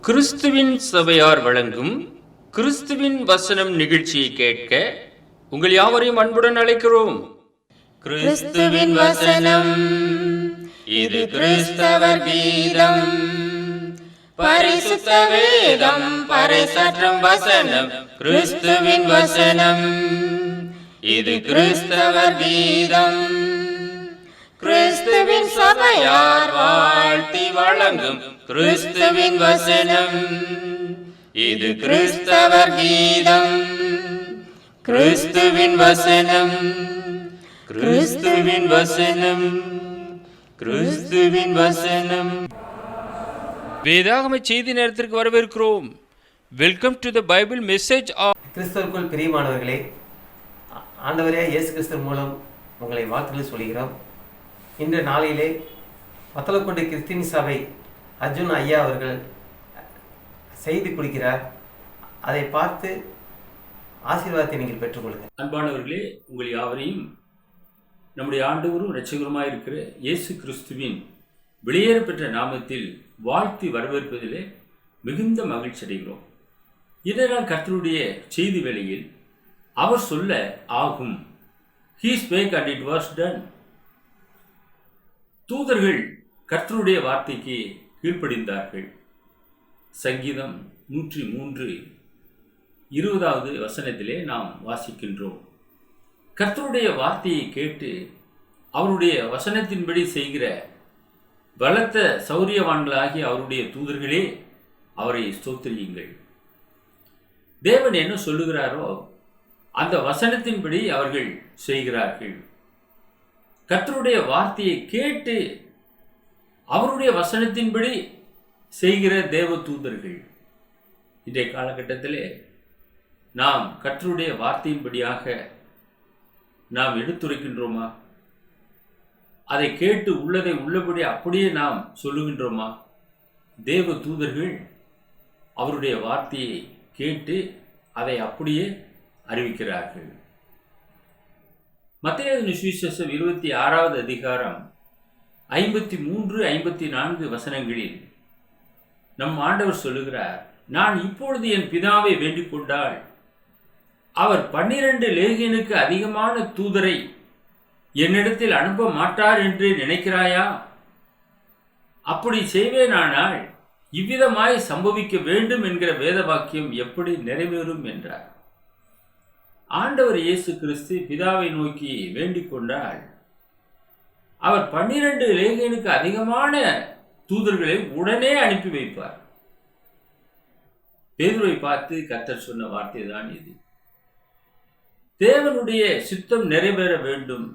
கிறிஸ்துவின் சபையார் வழங்கும் கிறிஸ்துவின் வசனம் நிகழ்ச்சியை கேட்க உங்கள் யாவரையும் அன்புடன் அழைக்கிறோம். கிறிஸ்துவின் வசனம், இது கிறிஸ்தவர் கீதம். பரிசுத்த வேதம் பறைசாற்றும் வசனம், கிறிஸ்துவின் வசனம், இது கிறிஸ்தவர் கீதம். கிறிஸ்துவின் சபையார் வாழ்த்தி வழங்கும் கிறிஸ்துவின் வசனம், இது கிறிஸ்தவர் கீதம். கிறிஸ்துவின் வசனம், கிறிஸ்துவின் வசனம், கிறிஸ்துவின் வசனம். வேதாகம செய்தி நேரத்திற்கு வரவேற்கிறோம். Welcome to the Bible message. கிறிஸ்துவுக்குள் பிரியமானவர்களே, ஆண்டவரே இயேசு கிறிஸ்து மூலம் உங்களை வாழ்த்துக்களை சொல்கிறோம். இன்று நாளிலே வத்தலக்குண்டு கிறிஸ்டின் சபை அர்ஜுன் ஐயா அவர்கள் செய்தி கொடுக்கிறார். அதை பார்த்து ஆசீர்வாதத்தை நீங்கள் பெற்றுக்கொள்ளுங்கள். அன்பானவர்களே, உங்கள் யாவரையும் நம்முடைய ஆண்டவரும் இரட்சகருமாய் இருக்கிற இயேசு கிறிஸ்துவின் வெளியேற பெற்ற நாமத்தில் வாழ்த்தி வரவேற்பதிலே மிகுந்த மகிழ்ச்சி அடைகிறோம். இதனால் கர்த்தருடைய செய்தி வேளையில் அவர் சொல்ல ஆகும். He spake and it was done. தூதர்கள் கர்த்தருடைய வார்த்தைக்கு கீழ்ப்படிந்தார்கள். சங்கீதம் 103 20வது வசனத்திலே நாம் வாசிக்கின்றோம். கர்த்தருடைய வார்த்தையை கேட்டு அவருடைய வசனத்தின்படி செய்கிற பலத்த சௌரியவான்களாகிய அவருடைய தூதர்களே, அவரை ஸ்தோத்திரியுங்கள். தேவன் என்ன சொல்லுகிறாரோ அந்த வசனத்தின்படி அவர்கள் செய்கிறார்கள். கர்த்தருடைய வார்த்தையை கேட்டு அவருடைய வசனத்தின்படி செய்கிற தேவ தூதர்கள். இன்றைய காலகட்டத்திலே நாம் கர்த்தருடைய வார்த்தையின்படியாக நாம் எடுத்துரைக்கின்றோமா? அதை கேட்டு உள்ளதை உள்ளபடி அப்படியே நாம் சொல்லுகின்றோமா? தேவ தூதர்கள் அவருடைய வார்த்தையை கேட்டு அதை அப்படியே அறிவிக்கிறார்கள். மத்தேயு சுவிசேஷம் 26வது அதிகாரம் 53, 54 வசனங்களில் நம் ஆண்டவர் சொல்லுகிறார், நான் இப்பொழுது என் பிதாவை வேண்டிக் கொண்டால் அவர் 12 லேகியனுக்கு அதிகமான தூதரை என்னிடத்தில் அனுப்ப மாட்டார் என்று நினைக்கிறாயா? அப்படி செய்வேனானால் இவ்விதமாய் சம்பவிக்க வேண்டும் என்கிற வேத வாக்கியம் எப்படி நிறைவேறும் என்றார். ஆண்டவர் இயேசு கிறிஸ்து பிதாவை நோக்கி வேண்டிக் கொண்டால் அவர் 12 லேகியனுக்கு அதிகமான தூதர்களை உடனே அனுப்பி வைப்பார். பேதுருவை பார்த்து கர்த்தர் சொன்ன வார்த்தை தான் இது. தேவனுடைய சித்தம் நிறைவேற வேண்டும்,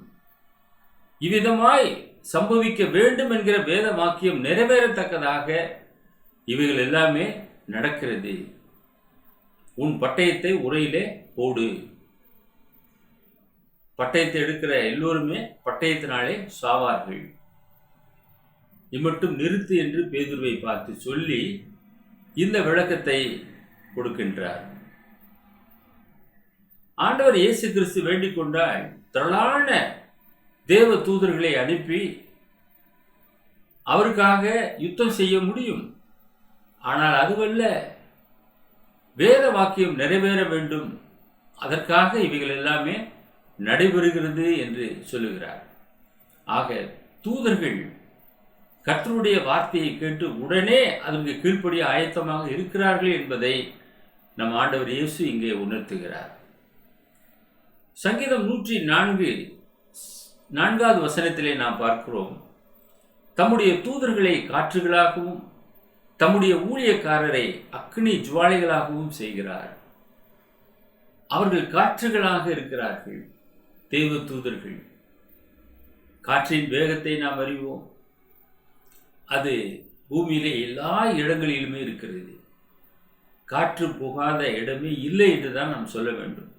இவ்விதமாய் சம்பவிக்க வேண்டும் என்கிற வேத வாக்கியம் நிறைவேறத்தக்கதாக இவைகள் எல்லாமே நடக்கிறது. உன் பட்டயத்தை உரையிலே போடு. பட்டயத்தை எடுக்கிற எல்லோருமே பட்டயத்தினாலே சாவார்கள். இம்மட்டும் நிறுத்து என்று பேதுருவை பார்த்து சொல்லி இந்த விளக்கத்தை கொடுக்கின்றார். ஆண்டவர் இயேசு கிறிஸ்து வேண்டிக் கொண்டால் திரளான தேவ தூதர்களை அனுப்பி அவருக்காக யுத்தம் செய்ய முடியும். ஆனால் அதுவல்ல, வேத வாக்கியம் நிறைவேற வேண்டும், அதற்காக இவைகள் எல்லாமே நடைபெறுகிறது என்று சொல்லுகிறார். ஆக தூதர்கள் கர்த்தருடைய வார்த்தையை கேட்டு உடனே அதற்கு கீழ்ப்படிய ஆயத்தமாக இருக்கிறார்கள் என்பதை நம் ஆண்டவர் இயேசு இங்கே உணர்த்துகிறார். சங்கீதம் 104வது வசனத்திலே நாம் பார்க்கிறோம், தம்முடைய தூதர்களை காற்றுகளாகவும் தம்முடைய ஊழியக்காரரை அக்னி ஜுவாலைகளாகவும் செய்கிறார். அவர்கள் காற்றுகளாக இருக்கிறார்கள். தேவ தூதர்கள். காற்றின் வேகத்தை நாம் அறிவோம். அது பூமியிலே எல்லா இடங்களிலுமே இருக்கிறது. காற்று போகாத இடமே இல்லை என்றுதான் நாம் சொல்ல வேண்டும்.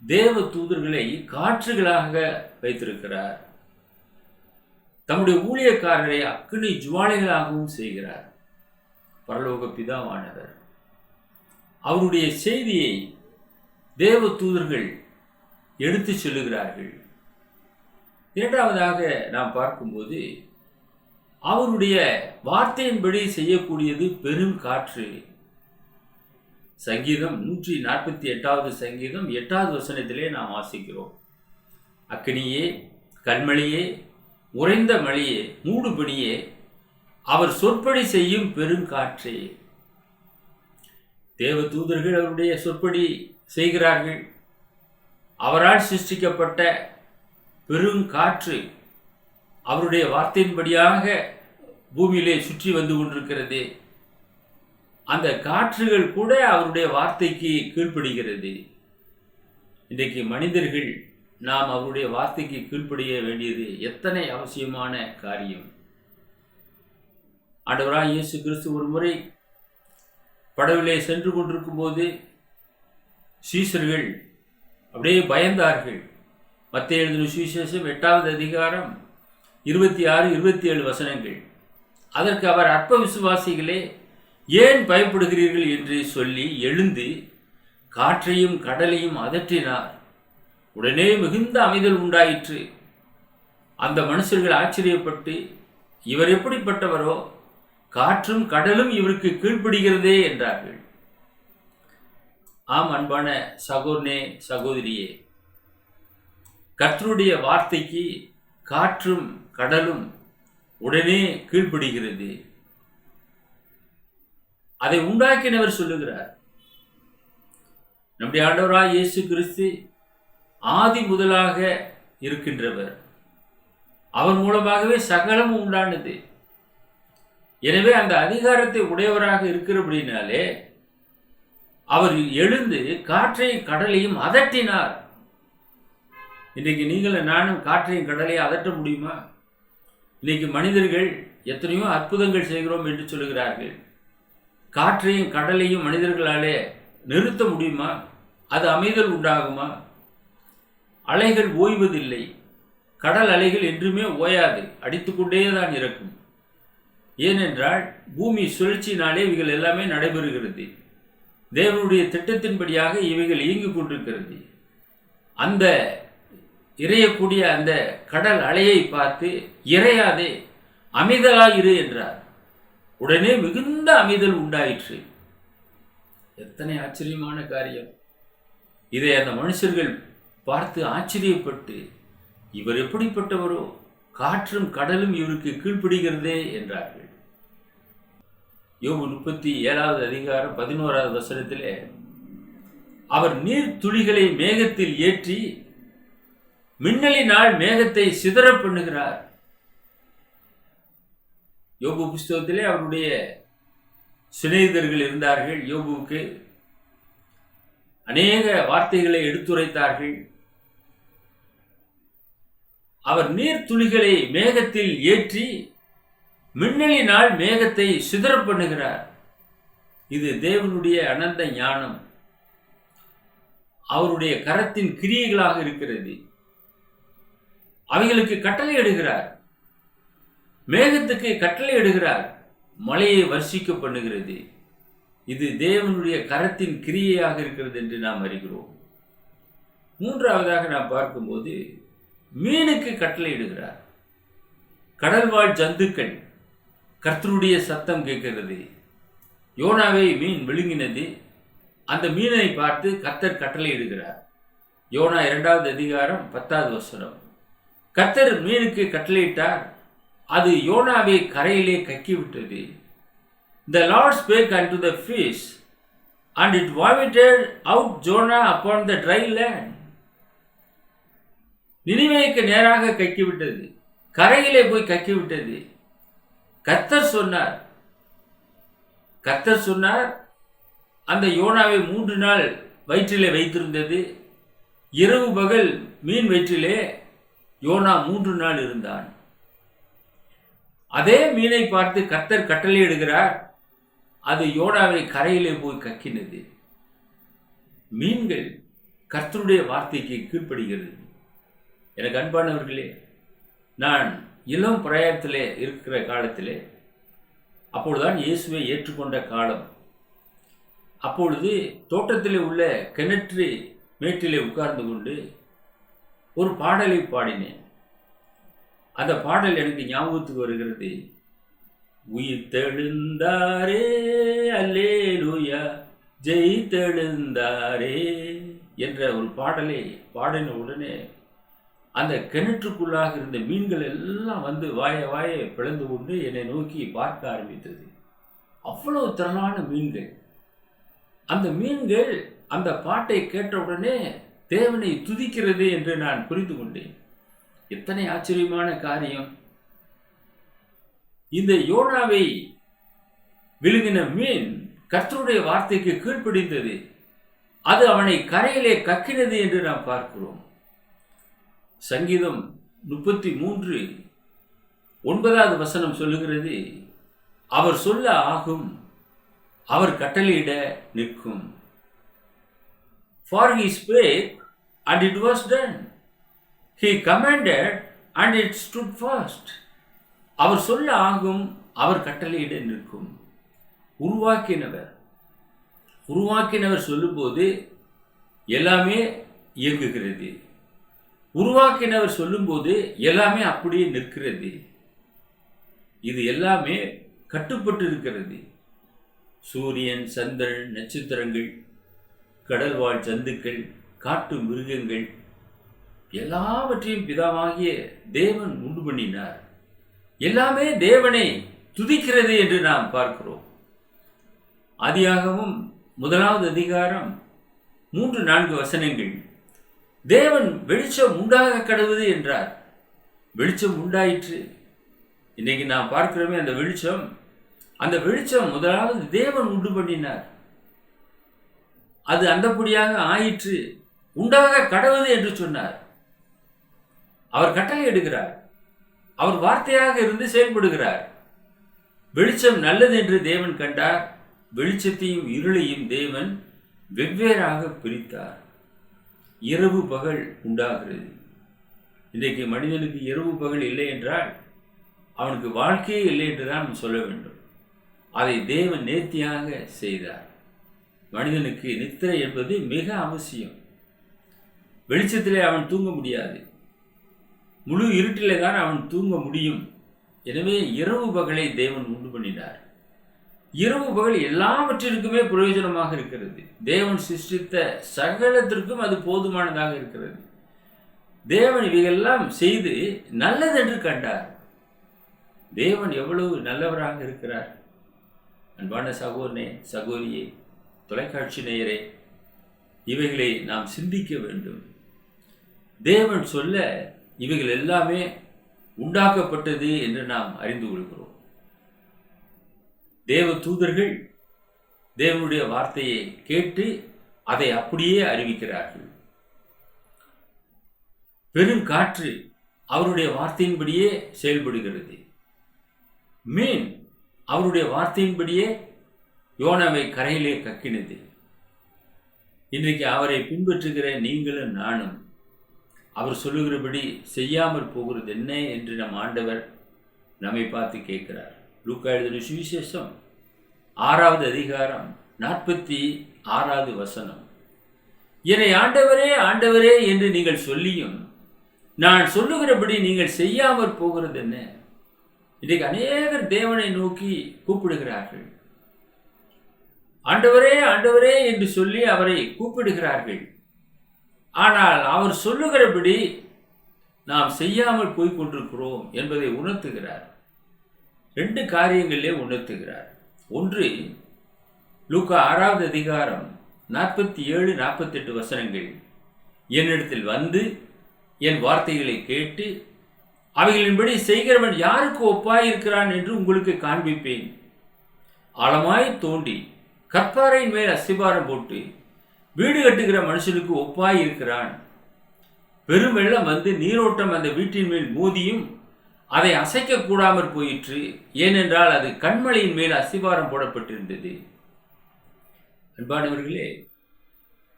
தேவ தூதர்களை காற்றுகளாக வைத்திருக்கிறார். தம்முடைய ஊழியக்காரரை அக்னி ஜுவாலைகளாகவும் செய்கிறார். பரலோக பிதாவானவர் அவருடைய செய்தியை தேவ தூதர்கள் எடுத்து சொல்லுகிறார்கள். இரண்டாவதாக நாம் பார்க்கும்போது அவருடைய வார்த்தையின்படி செய்யக்கூடியது பெரும் காற்று. சங்கீதம் 148வது சங்கீதம் 8வது வசனத்திலே நாம் வாசிக்கிறோம். அக்கினியே, கல்மழையே, உறைந்த மழையே, மூடுபனியே, அவர் சொற்படி செய்யும் பெருங்காற்றே. தேவ தூதர்கள் அவருடைய சொற்படி செய்கிறார்கள். அவரால் சிருஷ்டிக்கப்பட்ட பெருங்காற்று அவருடைய வார்த்தையின்படியாக பூமியிலே சுற்றி வந்து கொண்டிருக்கிறது. அந்த காற்றுகள் கூட அவருடைய வார்த்தைக்கு கீழ்ப்படுகிறது. இன்றைக்கு மனிதர்கள் நாம் அவருடைய வார்த்தைக்கு கீழ்ப்படிய வேண்டியது எத்தனை அவசியமான காரியம். ஆண்டவராய் இயேசு கிறிஸ்து ஒரு முறை படவிலே சென்று கொண்டிருக்கும் போது சீஷர்கள் அப்படியே பயந்தார்கள். மத்தேயு எழுதின சுவிசேஷம் 8வது அதிகாரம் 26, 27 வசனங்கள். அதற்கு அவர், அற்ப விசுவாசிகளே, ஏன் பயப்படுகிறீர்கள் என்று சொல்லி எழுந்து காற்றையும் கடலையும் அதற்றினார். உடனே மிகுந்த அமைதல் உண்டாயிற்று. அந்த மனுஷர்கள் ஆச்சரியப்பட்டு, இவர் எப்படிப்பட்டவரோ, காற்றும் கடலும் இவருக்கு கீழ்ப்படுகிறதே என்றார்கள். ஆம் அன்பான சகோதரனே, சகோதரியே, கர்த்தருடைய வார்த்தைக்கு காற்றும் கடலும் உடனே கீழ்ப்படுகிறது. அதை உண்டாக்கினவர் சொல்லுகிறார். நம்முடைய ஆண்டவராய் இயேசு கிறிஸ்து ஆதி முதலாக இருக்கின்றவர். அவர் மூலமாகவே சகலமும் உண்டானது. எனவே அந்த அதிகாரத்தை உடையவராக இருக்கிறபடினாலே அவர் எழுந்து காற்றையும் கடலையும் அதட்டினார். இன்றைக்கு நீங்கள் நானும் காற்றையும் கடலையும் அதட்ட முடியுமா? இன்னைக்கு மனிதர்கள் எத்தனையோ அற்புதங்கள் செய்கிறோம் என்று சொல்லுகிறார்கள். காற்றையும் கடலையும் மனிதர்களாலே நிறுத்த முடியுமா? அது அமைதல் உண்டாகுமா? அலைகள் ஓய்வதில்லை. கடல் அலைகள் என்றுமே ஓயாது, அடித்துக்கொண்டே தான் இருக்கும். ஏனென்றால் பூமி சுழற்சியினாலே இவைகள் எல்லாமே நடைபெறுகிறது. தேவனுடைய திட்டத்தின்படியாக இவைகள் இயங்கிக் கொண்டிருக்கிறது. அந்த இறையக்கூடிய அந்த கடல் அலையை பார்த்து, இறையாதே, அமைதலாயிரு என்றார். உடனே மிகுந்த அமைதல் உண்டாயிற்று. எத்தனை ஆச்சரியமான காரியம்! இதை அந்த மனுஷர்கள் பார்த்து ஆச்சரியப்பட்டு, இவர் எப்படிப்பட்டவரோ, காற்றும் கடலும் இவருக்கு கீழ்ப்படுகிறதே என்றார்கள். யோபு 37வது அதிகாரம் 11வது வசனத்திலே, அவர் நீர் துளிகளை மேகத்தில் ஏற்றி மின்னலினால் மேகத்தை சிதற பண்ணுகிறார். யோபு புஸ்தகத்திலே அவருடைய சிநேகிதர்கள் இருந்தார்கள். யோபுவுக்கு அநேக வார்த்தைகளை எடுத்துரைத்தார்கள். அவர் நீர் துளிகளை மேகத்தில் ஏற்றி மின்னலினால் மேகத்தை சிதற பண்ணுகிறார். இது தேவனுடைய அனந்த ஞானம், அவருடைய கரத்தின் கிரியைகளாக இருக்கிறது. அவைகளுக்கு கட்டளை இடுகிறார். மேகத்துக்கு கட்டளை இடுகிறார், மழையை வர்ஷிக்க பண்ணுகிறது. இது தேவனுடைய கரத்தின் கிரியையாக இருக்கிறது என்று நாம் அறிகிறோம். மூன்றாவதாக நாம் பார்க்கும்போது மீனுக்கு கட்டளை இடுகிறார். கடல்வாழ் ஜந்துக்கள் கர்த்தருடைய சத்தம் கேட்கிறது. யோனாவை மீன் விழுங்கினது. அந்த மீனை பார்த்து கர்த்தர் கட்டளை இடுகிறார். யோனா 2வது அதிகாரம் 10வது வசனம். கர்த்தர் மீனுக்கு கட்டளையிட்டார், அது யோனாவை கரையிலே கக்கிவிட்டது. The Lord spake unto the fish, and it vomited out Jonah upon the dry land. நினிவேக்கு நேராக கக்கிவிட்டது, கரையிலே போய் கக்கிவிட்டது. கர்த்தர் சொன்னார், அந்த யோனாவை 3 நாள் வயிற்றிலே வைத்திருந்தது. இரவு பகல் மீன் வயிற்றிலே யோனா 3 நாள் இருந்தான். அதே மீனை பார்த்து கர்த்தர் கட்டளையிடுகிறார், அது யோனாவை கரையிலே போய் கக்கினது. மீன்கள் கர்த்தருடைய வார்த்தைக்கு கீழ்ப்படுகிறது. எனக்கு அன்பானவர்களே, நான் இளம் பிராயத்திலே இருக்கிற காலத்திலே, அப்பொழுதுதான் இயேசுவை ஏற்றுக்கொண்ட காலம். அப்பொழுது தோட்டத்திலே உள்ள கிணற்று மேட்டிலே உட்கார்ந்து கொண்டு ஒரு பாடலை பாடினேன். அந்த பாடல் எனக்கு ஞாபகத்துக்கு வருகிறது. உயிர்த்தெழுந்தாரே அல்லேலூயா, ஜெயித்தெழுந்தாரே என்ற ஒரு பாடலை பாடின உடனே அந்த கிணற்றுக்குள்ளாக இருந்த மீன்கள் எல்லாம் வந்து வாய பிளந்து கொண்டு என்னை நோக்கி பார்க்க ஆரம்பித்தது. அவ்வளவு திரளான மீன்கள். அந்த மீன்கள் அந்த பாட்டை கேட்டவுடனே தேவனை துதிக்கிறது என்று நான் புரிந்து கொண்டேன். எத்தனை ஆச்சரியமான காரியம்! இந்த யோனாவை விழுங்கின மீன் கர்த்தருடைய வார்த்தைக்கு கீழ்ப்படிந்தது. அது அவனை கரையிலே கக்கினது என்று நாம் பார்க்கிறோம். சங்கீதம் 33:9 சொல்லுகிறது, அவர் சொல்ல ஆகும், அவர் கட்டளையிட நிற்கும். For he spake and it was done. He commanded and it stood fast. அவர் சொல்ல ஆகும், அவர் கட்டளையிட நிற்கும். உருவாக்கினவர் சொல்லும்போது எல்லாமே இயங்குகிறது. உருவாக்கினவர் சொல்லும்போது எல்லாமே அப்படியே நிற்கிறது. இது எல்லாமே கட்டுப்பட்டு இருக்கிறது. சூரியன், சந்திரன், நட்சத்திரங்கள், கடல்வாழ் ஜந்துக்கள், காட்டு மிருகங்கள் எல்லாவற்றையும் பிதாவாகிய தேவன் உண்டு பண்ணினார். எல்லாமே தேவனை துதிக்கிறது என்று நாம் பார்க்கிறோம். ஆதியாகமம் 1:3-4 தேவன் வெளிச்சம் உண்டாக கடவுது என்றார். வெளிச்சம் உண்டாயிற்று. இன்னைக்கு நாம் பார்க்கிறோமே அந்த வெளிச்சம் முதலாவது தேவன் உண்டு பண்ணினார். அது அந்தபடியாக ஆயிற்று, உண்டாக கடவுது என்று சொன்னார். அவர் கட்டளை எடுக்கிறார். அவர் வார்த்தையாக இருந்து செயல்படுகிறார். வெளிச்சம் நல்லது என்று தேவன் கண்டார். வெளிச்சத்தையும் இருளையும் தேவன் வெவ்வேறாக பிரித்தார். இரவு பகல் உண்டாகிறது. இன்றைக்கு மனிதனுக்கு இரவு பகல் இல்லை என்றால் அவனுக்கு வாழ்க்கையே இல்லை என்று தான் சொல்ல வேண்டும். அதை தேவன் நேர்த்தியாக செய்தார். மனிதனுக்கு நித்திரை என்பது மிக அவசியம். வெளிச்சத்திலே அவன் தூங்க முடியாது. முழு இருட்டிலே தான் அவன் தூங்க முடியும். எனவே இரவு பகலை தேவன் உண்டு பண்ணினார். இரவு பகல் எல்லாவற்றிற்குமே பிரயோஜனமாக இருக்கிறது. தேவன் சிருஷ்டித்த சகலத்திற்கும் அது போதுமானதாக இருக்கிறது. தேவன் இவையெல்லாம் செய்து நல்லதென்று கண்டார். தேவன் எவ்வளவு நல்லவராக இருக்கிறார்! அன்பான சகோதரனே, சகோதரியே, தொலைக்காட்சி நேயரே, இவைகளை நாம் சிந்திக்க வேண்டும். தேவன் சொல்ல இவைகள் எல்லாமே உண்டாக்கப்பட்டது என்று நாம் அறிந்து கொள்கிறோம். தேவ தூதர்கள் தேவனுடைய வார்த்தையை கேட்டு அதை அப்படியே அறிவிக்கிறார்கள். பெருங்காற்று அவருடைய வார்த்தையின்படியே செயல்படுகிறது. மீன் அவருடைய வார்த்தையின்படியே யோனாவை கரையிலே கக்கினது. இன்றைக்கு அவரை பின்பற்றுகிற நீங்களும் நானும் அவர் சொல்லுகிறபடி செய்யாமல் போகிறது என்ன என்று நம் ஆண்டவர் நம்மை பார்த்து கேட்கிறார். லூக்கா எழுதின சுவிசேஷம் 6:46 என்னை ஆண்டவரே ஆண்டவரே என்று நீங்கள் சொல்லியும் நான் சொல்லுகிறபடி நீங்கள் செய்யாமல் போகிறது என்ன? இன்றைக்கு அநேகர் தேவனை நோக்கி கூப்பிடுகிறார்கள். ஆண்டவரே ஆண்டவரே என்று சொல்லி அவரை கூப்பிடுகிறார்கள். ஆனால் அவர் சொல்லுகிறபடி நாம் செய்யாமல் போய் கொண்டிருக்கிறோம் என்பதை உணர்த்துகிறார். 2 காரியங்களிலே உணர்த்துகிறார். ஒன்று, லூக்கா 6:47-48 என்னிடத்தில் வந்து என் வார்த்தைகளை கேட்டு அவைகளின்படி செய்கிறவன் யாருக்கு ஒப்பாயிருக்கிறான் என்று உங்களுக்கு காண்பிப்பேன். ஆழமாய் தோண்டி கற்பாறையின் மேல் அஸ்திபாரம் போட்டு வீடு கட்டுகிற மனுஷனுக்கு ஒப்பாய் இருக்கிறான். பெரும் வெள்ளம் வந்து நீரோட்டம் அந்த வீட்டின் மேல் மோதியும் அதை அசைக்க கூடாமற் போயிற்று. ஏனென்றால் அது கண்மலையின் மேல் அஸ்திபாரம் போடப்பட்டிருந்தது. அன்பானவர்களே,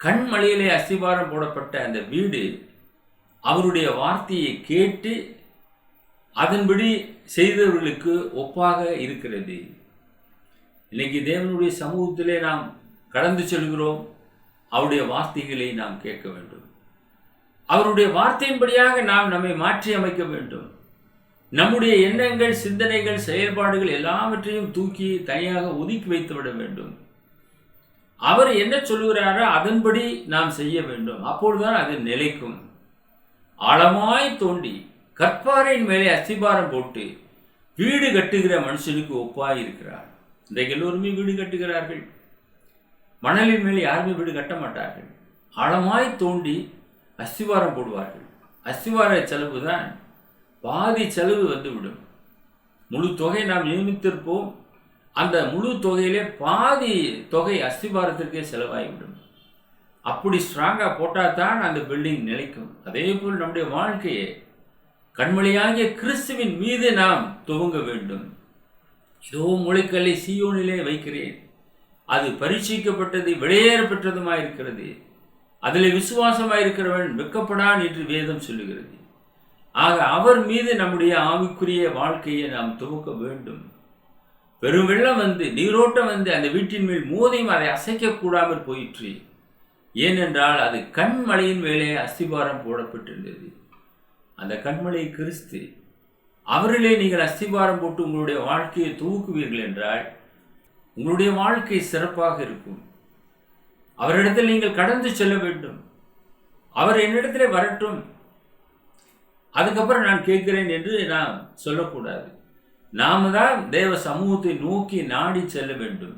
கண்மலையிலே அஸ்திபாரம் போடப்பட்ட அந்த வீடு அவருடைய வார்த்தையை கேட்டு அதன்படி செய்தவர்களுக்கு ஒப்பாக இருக்கிறது. இன்னைக்கு தேவனுடைய சமூகத்திலே நாம் கடந்து செல்கிறோம். அவருடைய வார்த்தைகளை நாம் கேட்க வேண்டும். அவருடைய வார்த்தையின்படியாக நாம் நம்மை மாற்றி அமைக்க வேண்டும். நம்முடைய எண்ணங்கள், சிந்தனைகள், செயல்பாடுகள் எல்லாவற்றையும் தூக்கி தனியாக ஒதுக்கி வைத்து விட வேண்டும். அவர் என்ன சொல்லுகிறாரோ அதன்படி நாம் செய்ய வேண்டும். அப்பொழுதுதான் அது நிலைக்கும். ஆழமாய் தோண்டி கற்பாறையின் மேலே அஸ்திபாரம் போட்டு வீடு கட்டுகிற மனுஷனுக்கு ஒப்பாய் இருக்கிறார். இன்றைக்கு எல்லோருமே வீடு கட்டுகிறார்கள். மணலின் மேலே யாருமே வீடு கட்ட மாட்டார்கள். ஆழமாய் தோண்டி அஸ்திவாரம் போடுவார்கள். அஸ்திவார செலவு தான் பாதி செலவு வந்துவிடும். முழு தொகை நாம் நியமித்திருப்போம். அந்த முழு தொகையிலே பாதி தொகை அஸ்திவாரத்திற்கே செலவாகிவிடும். அப்படி ஸ்ட்ராங்காக போட்டால் தான் அந்த பில்டிங் நிலைக்கும். அதே போல் நம்முடைய வாழ்க்கையை கண்மொழியாகிய கிறிஸ்துவின் மீது நாம் துவங்க வேண்டும். இதோ முளைக்கல்லை சீயோனிலே வைக்கிறேன், அது பரீட்சிக்கப்பட்டது, வெளியேற பெற்றதுமாயிருக்கிறது, அதில் விசுவாசமாயிருக்கிறவன் வெட்கப்படான் என்று வேதம் சொல்லுகிறது. ஆக அவர் மீது நம்முடைய ஆவிக்குரிய வாழ்க்கையை நாம் துவக்க வேண்டும். பெரும் வெள்ளம் வந்து, நீரோட்டம் வந்து அந்த வீட்டின் மேல் மோதியும் அதை அசைக்கக்கூடாமல் போயிற்று. ஏனென்றால் அது கண்மலையின் மேலே அஸ்திபாரம் போடப்பட்டிருந்தது. அந்த கண்மலை கிறிஸ்து. அவரிலே நீங்கள் அஸ்திபாரம் போட்டு உங்களுடைய வாழ்க்கையை துவக்குவீர்கள் என்றால் உங்களுடைய வாழ்க்கை சிறப்பாக இருக்கும். அவரிடத்தில் நீங்கள் கடந்து செல்ல வேண்டும். அவர் என்னிடத்திலே வரட்டும், அதுக்கப்புறம் நான் கேட்கிறேன் என்று நாம் சொல்லக்கூடாது. நாம தான் தேவ சமூகத்தை நோக்கி நாடி செல்ல வேண்டும்.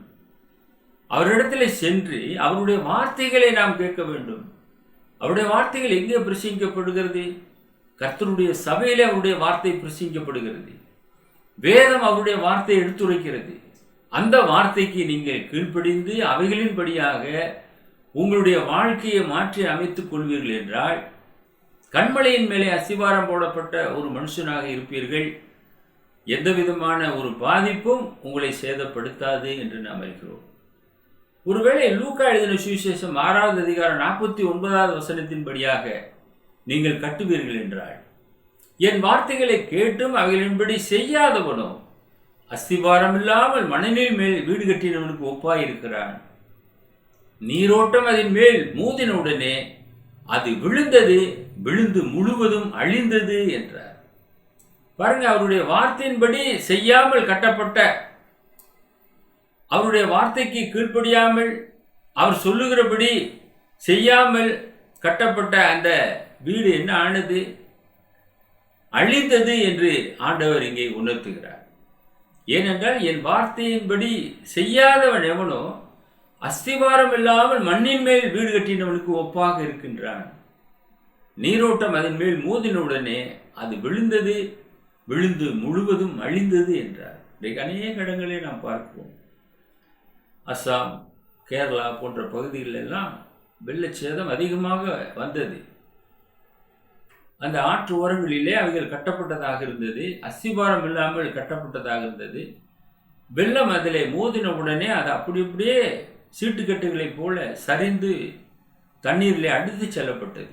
அவரிடத்தில் சென்று அவருடைய வார்த்தைகளை நாம் கேட்க வேண்டும். அவருடைய வார்த்தைகள் எங்கே பிரசங்கிக்கப்படுகிறது? கர்த்தருடைய சபையிலே அவருடைய வார்த்தை பிரசங்கிக்கப்படுகிறது. வேதம் அவருடைய வார்த்தை எடுத்துரைக்கிறது. அந்த வார்த்தைக்கு நீங்கள் கீழ்ப்படிந்து அவைகளின்படியாக உங்களுடைய வாழ்க்கையை மாற்றி அமைத்துக் கொள்வீர்கள் என்றால் கண்மலையின் மேலே அஸ்திவாரம் போடப்பட்ட ஒரு மனுஷனாக இருப்பீர்கள். எந்த விதமான ஒரு பாதிப்பும் உங்களை சேதப்படுத்தாது என்று நாம் அறிகிறோம். ஒருவேளை லூக்கா எழுதின சுவிசேஷம் 6வது அதிகாரம் 49வது வசனத்தின்படியாக நீங்கள் கட்டுவீர்கள் என்றால், என் வார்த்தைகளை கேட்டும் அவைகளின்படி செய்யாதவனோ அஸ்திவாரம் இல்லாமல் மணலின் மேல் வீடு கட்டினவனுக்கு ஒப்பாயிருக்கிறான். நீரோட்டம் அதன் மேல் மோதினவுடனே அது விழுந்தது, விழுந்து முழுவதும் அழிந்தது என்றார். பாருங்க, அவருடைய வார்த்தையின்படி செய்யாமல் கட்டப்பட்ட, அவருடைய வார்த்தைக்கு கீழ்ப்படியாமல் அவர் சொல்லுகிறபடி செய்யாமல் கட்டப்பட்ட அந்த வீடு என்ன ஆனது? அழிந்தது என்று ஆண்டவர் இங்கே உணர்த்துகிறார். ஏனென்றால் என் வார்த்தையின்படி செய்யாதவன் எவனோ அஸ்திவாரம் இல்லாமல் மண்ணின் மேல் வீடு கட்டினவனுக்கு ஒப்பாக இருக்கின்றான். நீரோட்டம் அதன் மேல் மோதினவுடனே அது விழுந்தது, விழுந்து முழுவதும் அழிந்தது என்றார். இன்றைக்கு அநேக இடங்களே நாம் பார்க்கிறோம். அஸ்ஸாம், கேரளா போன்ற பகுதிகளெல்லாம் வெள்ளச்சேதம் அதிகமாக வந்தது. அந்த ஆற்று ஓரங்களிலே அவைகள் கட்டப்பட்டதாக இருந்தது, அஸ்திபாரம் இல்லாமல் கட்டப்பட்டதாக இருந்தது. வெள்ளம் அதிலே மோதின உடனே அது அப்படியே சீட்டுக்கட்டுகளைப் போல சரிந்து தண்ணீரிலே அடித்து செல்லப்பட்டது.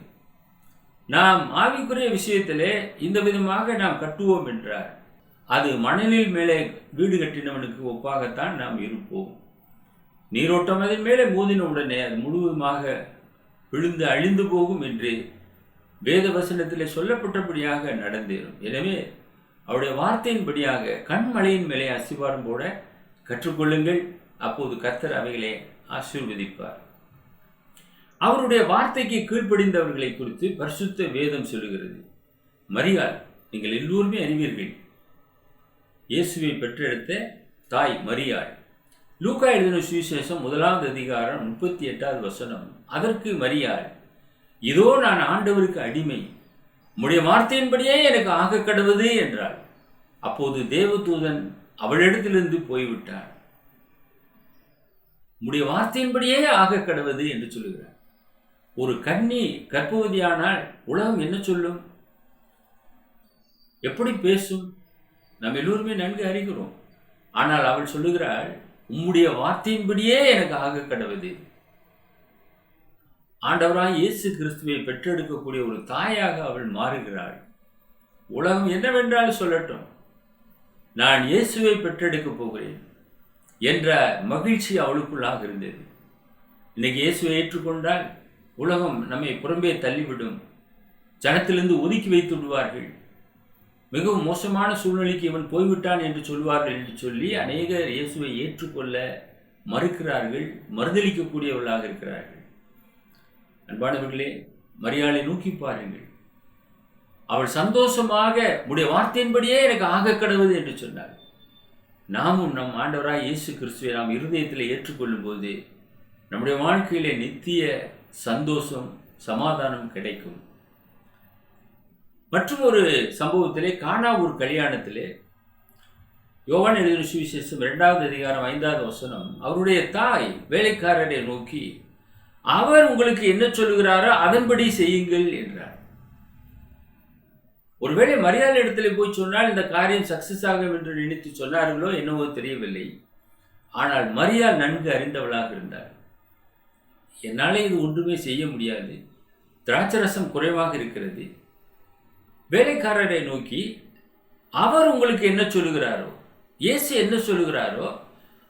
நாம் ஆவிக்குரிய விஷயத்திலே இந்த விதமாக நாம் கட்டுவோம் என்றார், அது மணலில் மேலே வீடு கட்டினவனுக்கு ஒப்பாகத்தான் நாம் இருப்போம். நீரோட்டம் அதன் மேலே மோதின உடனே அது முழுவதுமாக விழுந்து அழிந்து போகும் என்று வேத வசனத்திலே சொல்லப்பட்டபடியாக நடந்தேறும். எனவே அவருடைய வார்த்தையின்படியாக கண்மலையின் மேலே அஸ்திவாரம் போட கற்றுக்கொள்ளுங்கள். அப்போது கர்த்தர் அவைகளை ஆசீர்வதிப்பார். அவருடைய வார்த்தைக்கு கீழ்ப்படிந்தவர்களை குறித்து பரிசுத்த வேதம் சொல்லுகிறது. மரியாள், நீங்கள் எல்லோருமே அறிவீர்கள், இயேசுவை பெற்றெடுத்த தாய் மரியாள். லூக்கா எழுதின சுவிசேஷம் 1வது அதிகாரம் 38வது வசனம், அதற்கு மரியாள், இதோ நான் ஆண்டவருக்கு அடிமை, உம்முடைய வார்த்தையின்படியே எனக்கு ஆக கடவுது என்றாள். அப்போது தேவதூதன் அவளிடத்திலிருந்து போய்விட்டார். உம்முடைய வார்த்தையின்படியே ஆக கடவுது என்று சொல்லுகிறார். ஒரு கன்னி கர்ப்பவதியானால் உலகம் என்ன சொல்லும்? எப்படி பேசும்? நாம் எல்லோருமே நன்கு அறிகிறோம். ஆனால் அவள் சொல்லுகிறாள், உம்முடைய வார்த்தையின்படியே எனக்கு ஆக கடவுது. ஆண்டவராய் இயேசு கிறிஸ்துவை பெற்றெடுக்கக்கூடிய ஒரு தாயாக அவள் மாறுகிறாள். உலகம் என்னவென்றால் சொல்லட்டும், நான் இயேசுவை பெற்றெடுக்கப் போகிறேன் என்ற மகிழ்ச்சி அவளுக்குள்ளாக இருந்தது. இன்னைக்கு இயேசுவை ஏற்றுக்கொண்டால் உலகம் நம்மை புறம்பே தள்ளிவிடும், ஜனத்திலிருந்து ஒதுக்கி வைத்து விடுவார்கள். மிகவும் மோசமான சூழ்நிலைக்கு இவன் போய்விட்டான் என்று சொல்வார்கள் என்று சொல்லி அநேகர் இயேசுவை ஏற்றுக்கொள்ள மறுக்கிறார்கள், மறுதளிக்கக்கூடியவர்களாக இருக்கிறார்கள். அன்பானவர்களே, மரியாளை நோக்கி பாருங்கள். அவள் சந்தோஷமாக உடைய வார்த்தையின்படியே எனக்கு ஆக கடவுது என்று சொன்னார். நாமும் நம் ஆண்டவராய் இயேசு கிறிஸ்துவை நாம் இருதயத்தில் ஏற்றுக்கொள்ளும் போது நம்முடைய வாழ்க்கையிலே நித்திய சந்தோஷம், சமாதானம் கிடைக்கும். மற்றும் ஒரு சம்பவத்திலே, கானா ஒரு கல்யாணத்திலே, யோவான் எழுதின சுவிசேஷம் 2வது அதிகாரம் 5வது வசனம், அவருடைய தாய் வேலைக்காரரை நோக்கி, அவர் உங்களுக்கு என்ன சொல்லுகிறாரோ அதன்படி செய்யுங்கள் என்றார். ஒருவேளை மரியாதை இடத்துல போய் சொன்னால் இந்த காரியம் சக்சஸ் ஆகும் என்று நினைத்து சொன்னார்களோ என்னவோ தெரியவில்லை. ஆனால் மரியாள் நன்கு அறிந்தவளாக இருந்தார். என்னாலே இது ஒன்றுமே செய்ய முடியாது, திராட்சரசம் குறைவாக இருக்கிறது. வேலைக்காரரை நோக்கி, அவர் உங்களுக்கு என்ன சொல்லுகிறாரோ, இயேசு என்ன சொல்லுகிறாரோ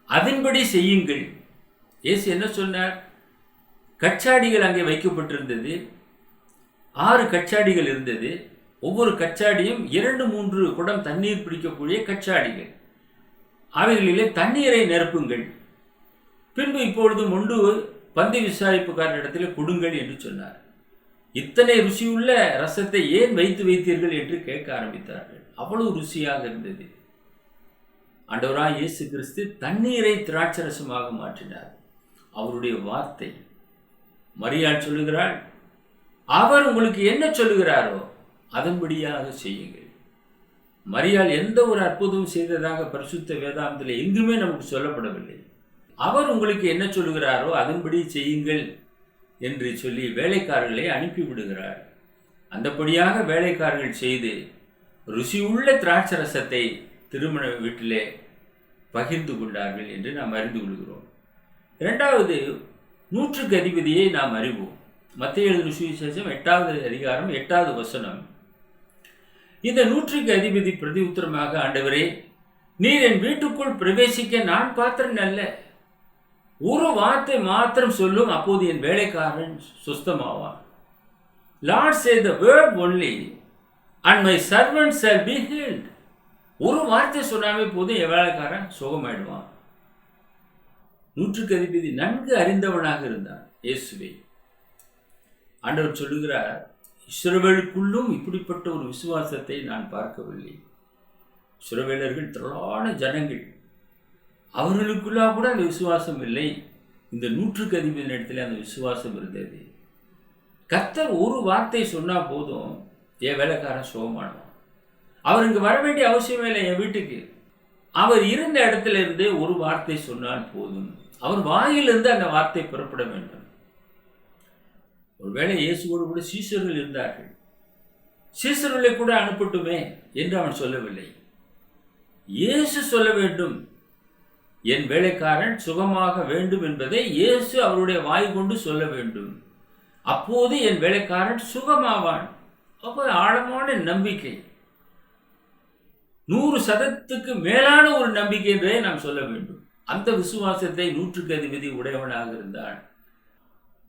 அதன்படி செய்யுங்கள். இயேசு என்ன சொன்னார்? கச்சாடிகள் அங்கே வைக்கப்பட்டிருந்தது. 6 கச்சாடிகள் இருந்தது. ஒவ்வொரு கச்சாடியும் 2-3 குடம் தண்ணீர் பிடிக்கக்கூடிய கச்சாடிகள். அவைகளிலே தண்ணீரை நிரப்புங்கள். பின்பு இப்பொழுது மொண்டு பந்தி விசாரிப்புக்காரனிடத்தில் கொடுங்கள் என்று சொன்னார். இத்தனை ருசியுள்ள ரசத்தை ஏன் வைத்து வைத்தீர்கள் என்று கேட்க ஆரம்பித்தார்கள். அவ்வளவு ருசியாக இருந்தது. ஆண்டவராய் இயேசு கிறிஸ்து தண்ணீரை திராட்சரசமாக மாற்றினார். அவருடைய வார்த்தை. மரியாள் சொல்லுகிறாள், அவர் உங்களுக்கு என்ன சொல்லுகிறாரோ அதன்படியாக செய்யுங்கள். மரியாள் எந்த ஒரு அற்புதமும் செய்ததாக பரிசுத்த வேதாந்தத்தில் எங்குமே நமக்கு சொல்லப்படவில்லை. அவர் உங்களுக்கு என்ன சொல்லுகிறாரோ அதன்படி செய்யுங்கள் என்று சொல்லி வேலைக்காரர்களை அனுப்பிவிடுகிறார். அந்தபடியாக வேலைக்காரர்கள் செய்து ருசியுள்ள திராட்சரசத்தை திருமண வீட்டிலே பகிர்ந்து கொண்டார்கள் என்று நாம் அறிந்து கொள்கிறோம். 2வது, 100க்கு அதிபதியை நாம் அறிவோம். மத்தேயு எழுதின சுவிசேஷம் 8வது அதிகாரம் 8வது வசனம். இந்த 100க்கு அதிபதி பிரதி உத்தரமாக, ஆண்டவரே, நீர் என் வீட்டுக்குள் பிரவேசிக்க நான் பாத்திரன் அல்ல. ஒரு வார்த்தை மாத்திரம் சொல்லும், அப்போது என் வேலைக்காரன் சுஸ்தமாவான். Lord say the word only and my servant shall be healed. ஒரு வார்த்தை சொன்னாமே போதும், என் வேலைக்காரன் சுகமாயிடுவான். 100க்கு அதிபதி நன்கு அறிந்தவனாக இருந்தான் இயேசுவை. ஆண்டவர் சொல்லுகிறார், இஸ்ரவேலுக்குள்ளும் இப்படிப்பட்ட ஒரு விசுவாசத்தை நான் பார்க்கவில்லை. இஸ்ரவேலர்கள் திரளான ஜனங்கள், அவர்களுக்குள்ளா கூட அந்த விசுவாசம் இல்லை. இந்த 100க்கு அதிபதி இடத்துல அந்த விசுவாசம் இருந்தது. கர்த்தர் ஒரு வார்த்தை சொன்னா போதும், என் வேலைக்காரன் சுகமானவன். அவர் இங்கு வர வேண்டிய அவசியமே இல்லை என் வீட்டுக்கு. அவர் இருந்த இடத்துல இருந்து ஒரு வார்த்தை சொன்னால் போதும், அவர் வாயிலிருந்து அந்த வார்த்தை புறப்பட வேண்டும். ஒருவேளை இயேசுவோடு கூட சீஷர்கள் இருந்தார்கள். சீஷர்களை கூட அனுப்பட்டுமே என்று அவன் சொல்லவில்லை. இயேசு சொல்ல வேண்டும், என் வேலைக்காரன் சுகமாக வேண்டும் என்பதை இயேசு அவருடைய வாய் கொண்டு சொல்ல வேண்டும். அப்போது என் வேலைக்காரன் சுகமாவான். அப்போ ஆழமான நம்பிக்கை, 100% மேலான ஒரு நம்பிக்கை என்றே நாம் சொல்ல வேண்டும். அந்த விசுவாசத்தை 100க்கு அதிபதி உடையவனாக இருந்தான்.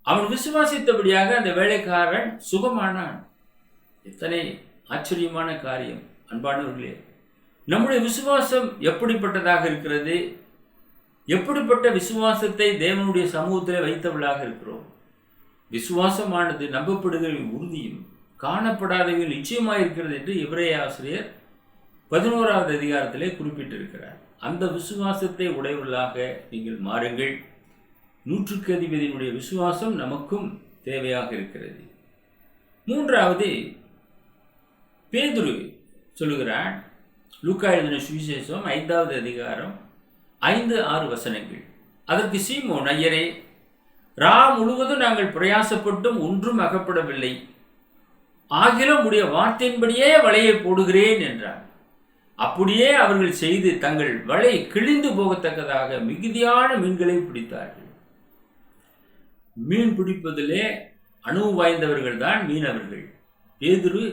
அவன் விசுவாசித்தபடியாக அந்த வேலைக்காரன் சுகமானான். எத்தனை ஆச்சரியமான காரியம்! அன்பானவர்களே, நம்முடைய விசுவாசம் எப்படிப்பட்டதாக இருக்கிறது? எப்படிப்பட்ட விசுவாசத்தை தேவனுடைய சமூகத்தில் வைத்தவர்களாக இருக்கிறோம்? விசுவாசமானது நம்பப்படுகளின் உறுதியும் காணப்படாதவைகள் நிச்சயமாக இருக்கிறது என்று எபிரேய ஆசிரியர் 11வது அதிகாரத்திலே குறிப்பிட்டிருக்கிறார். அந்த விசுவாசத்தை உடையவர்களாக நீங்கள் மாறுங்கள். 100க்கு அதிபதியினுடைய விசுவாசம் நமக்கும் தேவையாக இருக்கிறது. 3வது, பேதுரு சொல்லுகிறான். லூக்கா எழுதின சுவிசேஷம் 5வது அதிகாரம் 5-6 வசனங்கள். அதற்கு சீமோன், ஐயரே, ரா முழுவதும் நாங்கள் பிரயாசப்பட்டும் ஒன்றும் அகப்படவில்லை. ஆகிலும் உடைய வார்த்தையின்படியே வலையை போடுகிறேன் என்றார். அப்படியே அவர்கள் செய்து தங்கள் வலை கிழிந்து போகத்தக்கதாக மிகுதியான மீன்களை பிடித்தார்கள். மீன் பிடிப்பதிலே அனுபவம் வாய்ந்தவர்கள் தான் மீனவர்கள். பேதுரு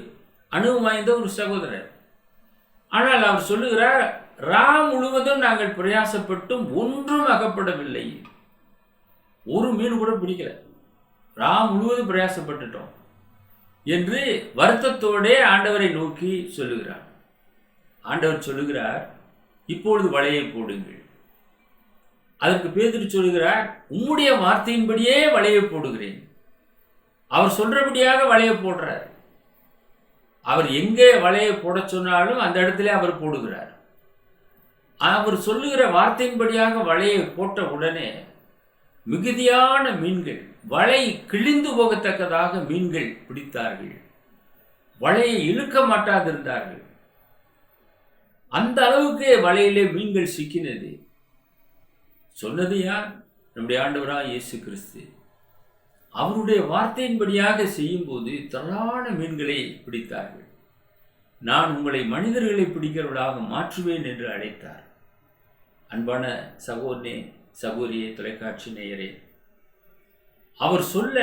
அனுபவம் வாய்ந்த ஒரு சகோதரர். ஆனால் அவர் சொல்லுகிறார், ரா முழுவதும் நாங்கள் பிரயாசப்பட்டும் ஒன்றும் அகப்படவில்லை. ஒரு மீன் கூட பிடிக்கல, ரா முழுவதும் பிரயாசப்பட்டுட்டோம் என்று வருத்தத்தோடே ஆண்டவரை நோக்கி சொல்லுகிறார். ஆண்டவர் சொல்லுகிறார், இப்பொழுது வலையை போடுங்கள். அதற்கு பேதுரு சொல்லுகிறார், உம்முடைய வார்த்தையின்படியே வலையை போடுகிறேன். அவர் சொல்றபடியாக வலையை போடுறார். அவர் எங்கே வலையை போட சொன்னாலும் அந்த இடத்துல அவர் போடுகிறார். அவர் சொல்லுகிற வார்த்தையின்படியாக வலையை போட்ட உடனே மிகுதியான மீன்கள், வலை கிழிந்து போகத்தக்கதாக மீன்கள் பிடித்தார்கள். வலையை இழுக்க மாட்டாதிருந்தார்கள். அந்த அளவுக்கு வலையிலே மீன்கள் சிக்கினது. சொன்னது யார்? நம்முடைய ஆண்டவராய் இயேசு கிறிஸ்து. அவருடைய வார்த்தையின்படியாக செய்யும்போது திரளான மீன்களை பிடித்தார்கள். நான் உங்களை மனிதர்களை பிடிக்கிறவர்களாக மாற்றுவேன் என்று அழைத்தார். அன்பான சகோதரனே, சகோதரியே, தொலைக்காட்சி நேயரே, அவர் சொல்ல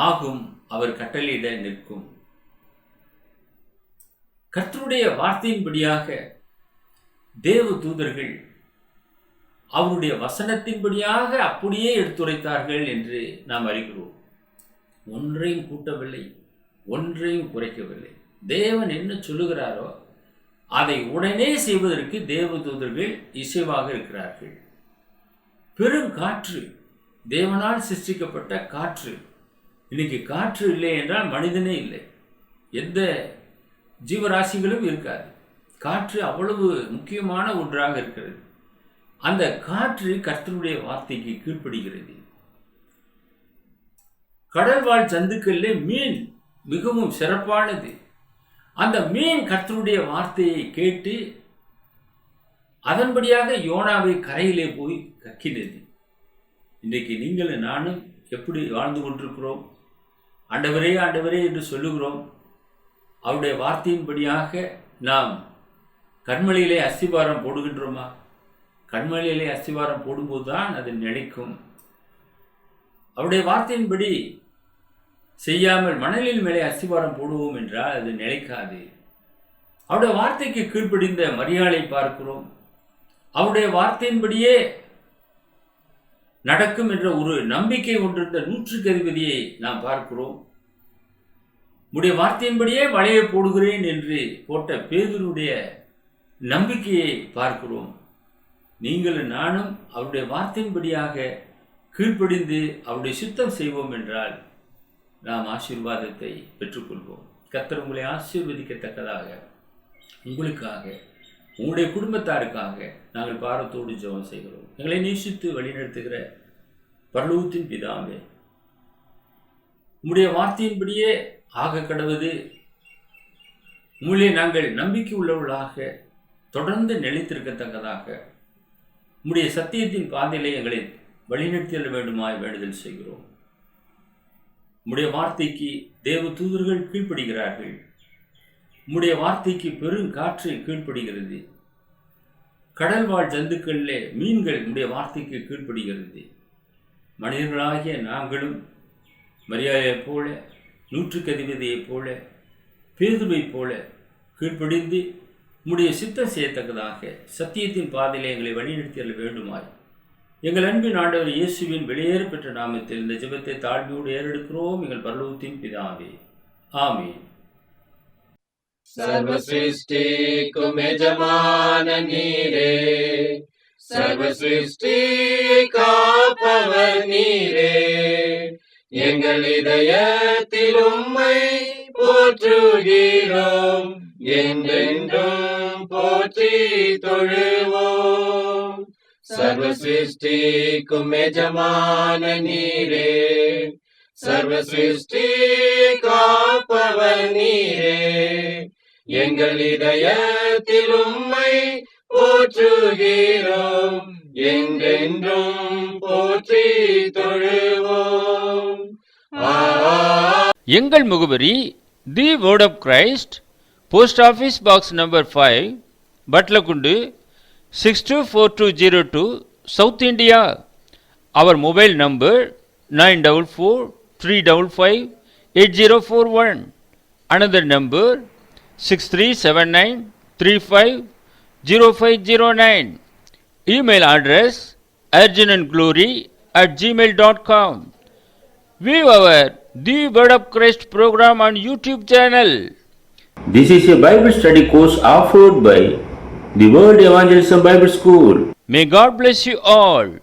ஆகும், அவர் கட்டளையிட நிற்கும். கர்த்தருடைய வார்த்தையின்படியாக தேவ தூதர்கள் அவருடைய வசனத்தின்படியாக அப்படியே எடுத்துரைத்தார்கள் என்று நாம் அறிகிறோம். ஒன்றையும் கூட்டவில்லை, ஒன்றையும் குறைக்கவில்லை. தேவன் என்ன சொல்லுகிறாரோ அதை உடனே செய்வதற்கு தேவ தூதர்கள் இசைவாக இருக்கிறார்கள். பெரும் காற்று, தேவனால் சிருஷ்டிக்கப்பட்ட காற்று. இன்னைக்கு காற்று இல்லை என்றால் மனிதனே இல்லை, எந்த ஜீவராசிகளும் இருக்காது. காற்று அவ்வளவு முக்கியமான ஒன்றாக இருக்கிறது. அந்த காற்று கர்த்தருடைய வார்த்தைக்கு கீழ்ப்படுகிறது. கடல்வாழ் ஜந்துக்கள்ல மீன் மிகவும் சிறப்பானது. அந்த மீன் கர்த்தருடைய வார்த்தையை கேட்டு அதன்படியாக யோனாவை கரையிலே போய் கக்கினது. இன்றைக்கு நீங்களும் நானும் எப்படி வாழ்ந்து கொண்டிருக்கிறோம்? ஆண்டவரே ஆண்டவரே என்று சொல்லுகிறோம். அவருடைய வார்த்தையின்படியாக நாம் கண்மலையிலே அஸ்திவாரம் போடுகின்றோமா? கண்மலையிலே அஸ்திவாரம் போடும்போது தான் அது நிலைக்கும். அவருடைய வார்த்தையின்படி செய்யாமல் மணலின் மேலே அஸ்திவாரம் போடுவோம் என்றால் அது நிலைக்காது. அவருடைய வார்த்தைக்கு கீழ்ப்படிந்த மரியாதை பார்க்கிறோம். அவருடைய வார்த்தையின்படியே நடக்கும் என்ற ஒரு நம்பிக்கை கொண்டிருந்த 100க்கு அதிபதியை நாம் பார்க்கிறோம். உடைய வார்த்தையின்படியே வலையை போடுகிறேன் என்று போட்ட பேதுருடைய நம்பிக்கையை பார்க்கிறோம். நீங்களும் நானும் அவருடைய வார்த்தையின்படியாக கீழ்ப்படிந்து அவருடைய சுத்தம் செய்வோம் என்றால் நாம் ஆசீர்வாதத்தை பெற்றுக்கொள்வோம். கர்த்தர் உங்களை ஆசீர்வதிக்கத்தக்கதாக உங்களுக்காக, உங்களுடைய குடும்பத்தாருக்காக நாங்கள் பாரத்தோடு ஜெபம் செய்கிறோம். எங்களை நேசித்து வழிநடத்துகிற பரலோகத்தின் பிதாவே, உம்முடைய வார்த்தையின்படியே ஆக கடவுது. உம்முடைய நாங்கள் நம்பிக்கை உள்ளவர்களாக தொடர்ந்து நிலைத்திருக்கத்தக்கதாக உம்முடைய சத்தியத்தின் பாதையிலே எங்களை வழிநடத்திட வேண்டுமாய் வேண்டுதல் செய்கிறோம். உம்முடைய வார்த்தைக்கு தேவ தூதர்கள் கீழ்ப்படுகிறார்கள். உம்முடைய வார்த்தைக்கு பெருங்காற்று கீழ்ப்படுகிறது. கடல்வாழ் ஜந்துக்களிலே மீன்கள் உம்முடைய வார்த்தைக்கு கீழ்ப்படுகிறது. மனிதர்களாகிய நாங்களும் மரியாதையைப் போல, 100க்கு அதிபதியைப் போல, பேதுருவைப் போல கீழ்ப்படிந்து உம்முடைய சித்தம் செய்யத்தக்கதாக சத்தியத்தின் பாதையிலே எங்களை வழிநடத்திட வேண்டுமாய் எங்கள் அன்பின் ஆண்டவர் இயேசுவின் வெளியேற பெற்ற நாமத்தில் இந்த ஜெபத்தை தாழ்மையோடு ஏறெடுக்கிறோம். எங்கள் பரலோகத்தின் பிதாவே, ஆமென். சர்வ சிருஷ்டிக்கும் எஜமான நீரே, சர்வ சிருஷ்டி காப்பவர் நீரே, எங்கள் இதயத்தில் உம்மை போற்றுகிறோம், என்றென்றும் போற்றி தொழுவோம். சர்வ சிருஷ்டிக்கும் எஜமான நீரே, சர்வ சிருஷ்டி காப்பவர் நீரே, எங்கள் இதயத்தில் உம்மை போற்றுகிறோம், என்றென்றும் போற்றி தொழுவோம். எங்கள் முகவரி the word of Christ, post office box number 5, Batlagundu 624202, south India. Our mobile number 9443558041. Another number 6379350509. Email address arjunandglory@gmail.com. View our The Word of Christ program on YouTube channel. This is a Bible study course offered by the World Evangelism Bible School. May God bless you all.